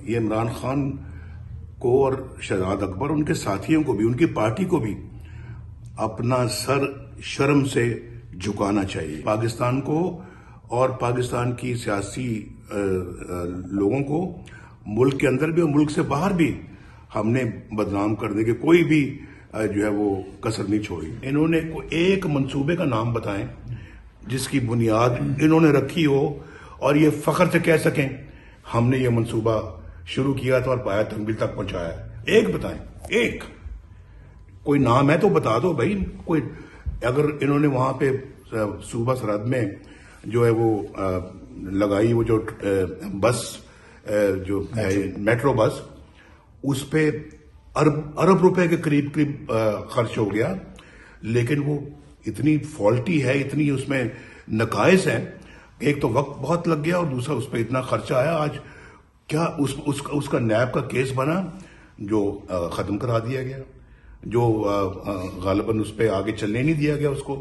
یہ عمران خان کو اور شہزاد اکبر ان کے ساتھیوں کو بھی، ان کی پارٹی کو بھی اپنا سر شرم سے جھکانا چاہیے۔ پاکستان کو اور پاکستان کی سیاسی لوگوں کو ملک کے اندر بھی اور ملک سے باہر بھی ہم نے بدنام کرنے کے کوئی بھی جو ہے وہ کسر نہیں چھوڑی۔ انہوں نے ایک منصوبے کا نام بتائیں جس کی بنیاد انہوں نے رکھی ہو اور یہ فخر سے کہہ سکیں ہم نے یہ منصوبہ شروع کیا تھا اور پایا تکمیل تک پہنچایا ہے۔ ایک بتائیں، ایک کوئی نام ہے تو بتا دو بھائی۔ کوئی اگر انہوں نے وہاں پہ صوبہ سرحد میں جو ہے وہ لگائی وہ جو بس جو میٹرو بس، اس پہ ارب روپے کے قریب خرچ ہو گیا، لیکن وہ اتنی فالٹی ہے، اتنی اس میں نقائص ہیں، ایک تو وقت بہت لگ گیا اور دوسرا اس پہ اتنا خرچہ آیا۔ آج کیا اس کا نیب کا کیس بنا جو ختم کرا دیا گیا، جو غالباً اس پہ آگے چلنے نہیں دیا گیا اس کو۔